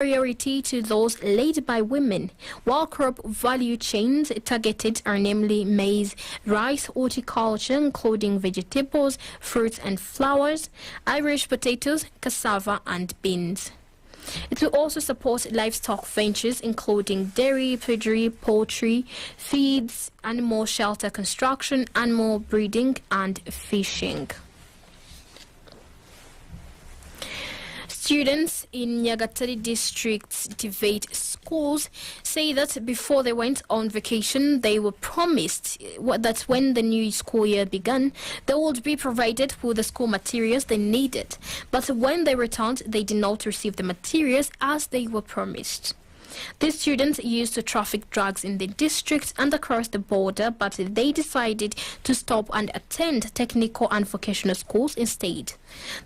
priority to those led by women, while crop value chains targeted are namely maize, rice, horticulture, including vegetables, fruits and flowers, Irish potatoes, cassava and beans. It will also support livestock ventures including dairy, piggery, poultry, feeds, animal shelter construction, animal breeding and fishing. Students in Nyagatare district's Divate schools say that before they went on vacation, they were promised that when the new school year began, they would be provided with the school materials they needed. But when they returned, they did not receive the materials as they were promised. These students used to traffic drugs in the district and across the border, but they decided to stop and attend technical and vocational schools instead.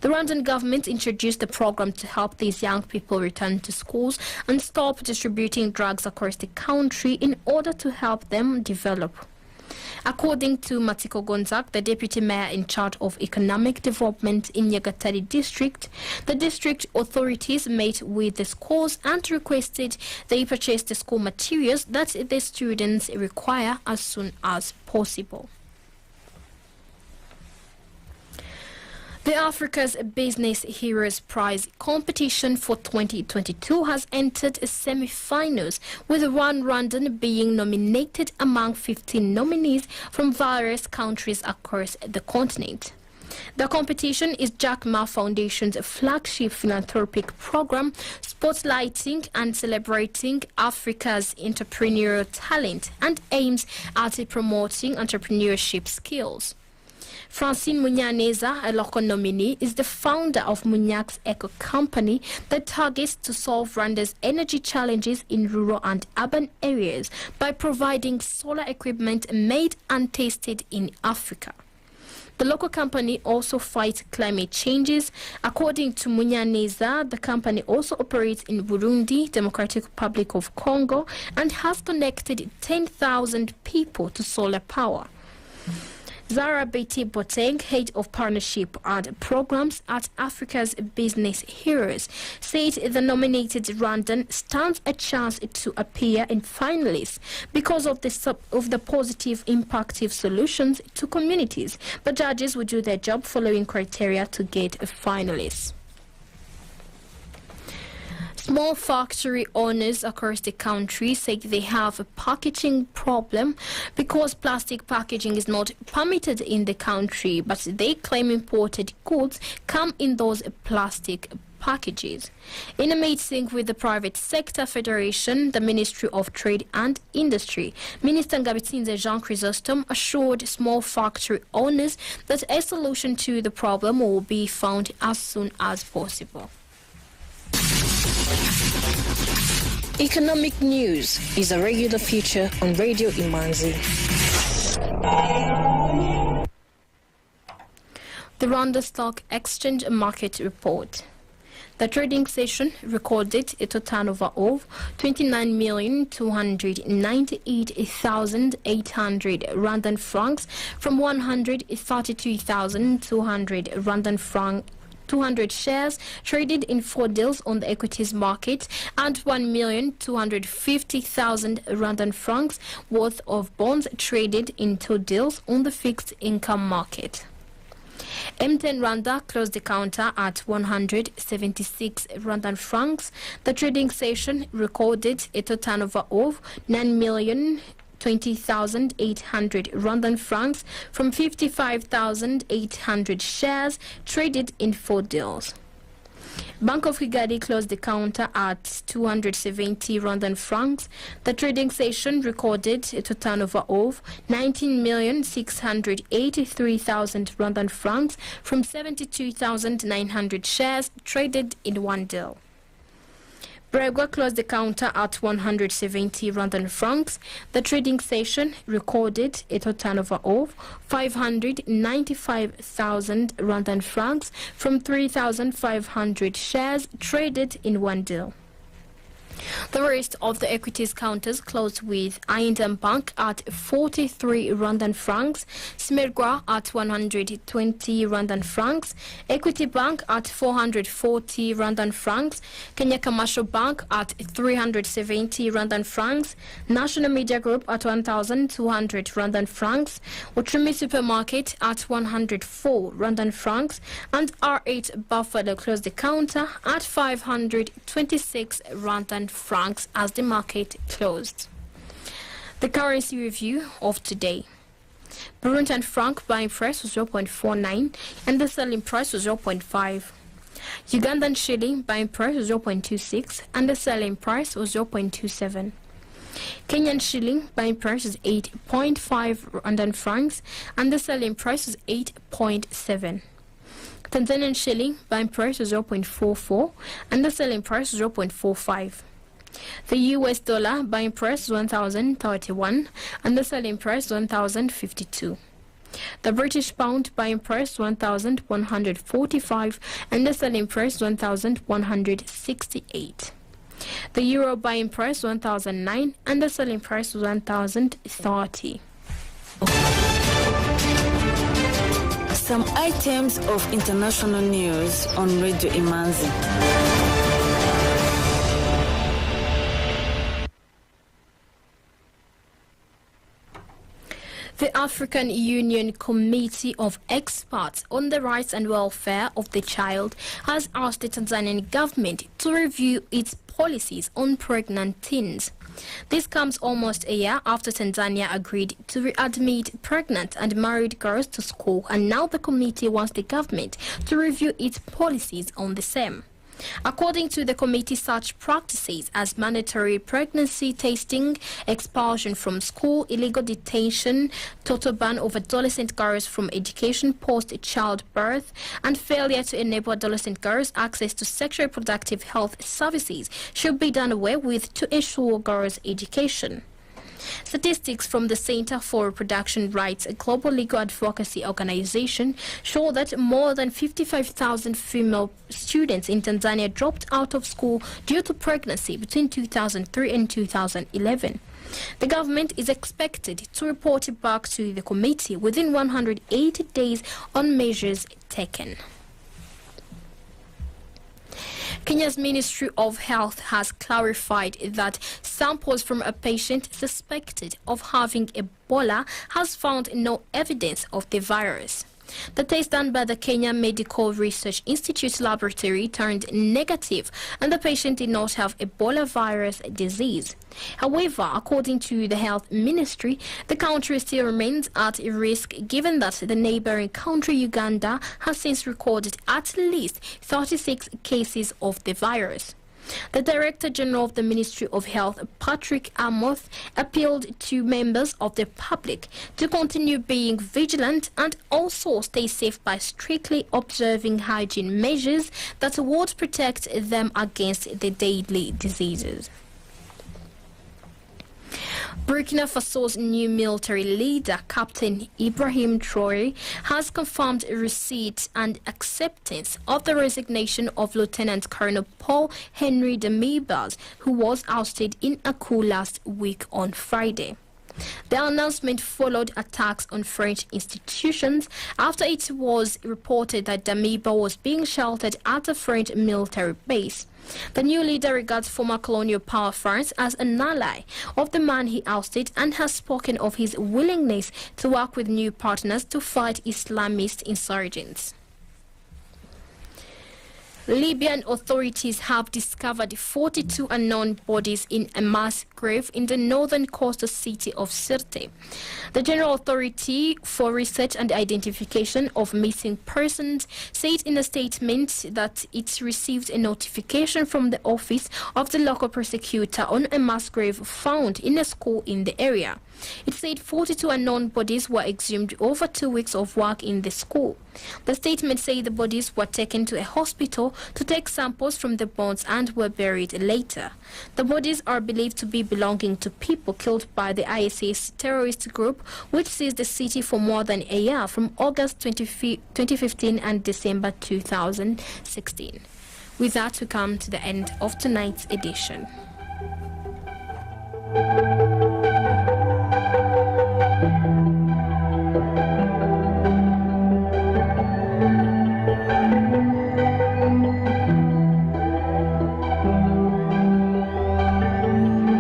The Rwandan government introduced the program to help these young people return to schools and stop distributing drugs across the country in order to help them develop. According to Matiko Gonzak, the deputy mayor in charge of economic development in Nyagatare district, the district authorities met with the schools and requested they purchase the school materials that the students require as soon as possible. The Africa's Business Heroes Prize competition for 2022 has entered semi-finals, with one Rwandan being nominated among 15 nominees from various countries across the continent. The competition is Jack Ma Foundation's flagship philanthropic program, spotlighting and celebrating Africa's entrepreneurial talent and aims at promoting entrepreneurship skills. Francine Munyaneza, a local nominee, is the founder of Munyak's Eco Company that targets to solve Rwanda's energy challenges in rural and urban areas by providing solar equipment made and tested in Africa. The local company also fights climate changes. According to Munyaneza, the company also operates in Burundi, Democratic Republic of Congo, and has connected 10,000 people to solar power. Zara Beti Boteng, head of partnership and programs at Africa's Business Heroes, said the nominated Rwandan stands a chance to appear in finalists because of the positive impactive solutions to communities. But judges will do their job following criteria to get finalists. Small factory owners across the country say they have a packaging problem because plastic packaging is not permitted in the country, but they claim imported goods come in those plastic packages. In a meeting with the Private Sector Federation, the Ministry of Trade and Industry, Minister Ngabitsinze Jean Chrysostom assured small factory owners that a solution to the problem will be found as soon as possible. Economic news is a regular feature on Radio Imanzi. The Rwanda Stock Exchange Market Report. The trading session recorded a turnover of 29,298,800 Rwandan francs from 132,200 Rwandan francs. 200 shares traded in 4 deals on the equities market and 1,250,000 Rwandan francs worth of bonds traded in 2 deals on the fixed income market. M10 Rwanda closed the counter at 176 Rwandan francs. The trading session recorded a turnover of 9,020,800 Rwandan francs from 55,800 shares traded in 4 deals. Bank of Kigali closed the counter at 270 Rwandan francs. The trading session recorded a turnover of 19,683,000 Rwandan francs from 72,900 shares traded in 1 deal. Bregwa closed the counter at 170 Rwandan francs. The trading session recorded a turnover of 595,000 Rwandan francs from 3,500 shares traded in 1 deal. The rest of the equities counters closed with Ayindam Bank at 43 Rwandan francs, Smergwa at 120 Rwandan francs, Equity Bank at 440 Rwandan francs, Kenya Commercial Bank at 370 Rwandan francs, National Media Group at 1,200 Rwandan francs, Uchumi Supermarket at 104 Rwandan francs, and R8 Buffalo closed the counter at 526 Rwandan francs as the market closed. The currency review of today. Burundian franc buying price was 0.49 and the selling price was 0.5. Ugandan shilling buying price was 0.26 and the selling price was 0.27. Kenyan shilling buying price is 8.5 Rwandan francs and the selling price is 8.7. Tanzanian shilling buying price was 0.44 and the selling price was 0.45. The US dollar buying price is 1,031 and the selling price is 1,052. The British pound buying price is 1,145 and the selling price is 1,168. The euro buying price 1,009 and the selling price 1,030. Some items of international news on Radio Imanzi. The African Union Committee of Experts on the Rights and Welfare of the Child has asked the Tanzanian government to review its policies on pregnant teens. This comes almost a year after Tanzania agreed to readmit pregnant and married girls to school, and now the committee wants the government to review its policies on the same. According to the committee, such practices as mandatory pregnancy testing, expulsion from school, illegal detention, total ban of adolescent girls from education post-childbirth, and failure to enable adolescent girls access to sexual reproductive health services should be done away with to ensure girls' education. Statistics from the Center for Reproduction Rights, a global legal advocacy organization, show that more than 55,000 female students in Tanzania dropped out of school due to pregnancy between 2003 and 2011. The government is expected to report it back to the committee within 180 days on measures taken. Kenya's Ministry of Health has clarified that samples from a patient suspected of having Ebola has found no evidence of the virus. The test done by the Kenya Medical Research Institute laboratory turned negative, and the patient did not have Ebola virus disease. However, according to the Health Ministry, the country still remains at risk given that the neighboring country, Uganda, has since recorded at least 36 cases of the virus. The Director General of the Ministry of Health, Patrick Amoth, appealed to members of the public to continue being vigilant and also stay safe by strictly observing hygiene measures that would protect them against the deadly diseases. Burkina Faso's new military leader, Captain Ibrahim Traoré, has confirmed receipt and acceptance of the resignation of Lieutenant Colonel Paul Henry Demibas, who was ousted in a coup last week on Friday. The announcement followed attacks on French institutions after it was reported that Damiba was being sheltered at a French military base. The new leader regards former colonial power France as an ally of the man he ousted and has spoken of his willingness to work with new partners to fight Islamist insurgents. Libyan authorities have discovered 42 unknown bodies in a mass grave in the northern coastal city of Sirte. The General Authority for Research and Identification of Missing Persons said in a statement that it received a notification from the office of the local prosecutor on a mass grave found in a school in the area. It said 42 unknown bodies were exhumed over 2 weeks of work in the school. The statement said the bodies were taken to a hospital to take samples from the bones and were buried later. The bodies are believed to be belonging to people killed by the ISIS terrorist group, which seized the city for more than a year from August 2015 and December 2016. With that, we come to the end of tonight's edition. you.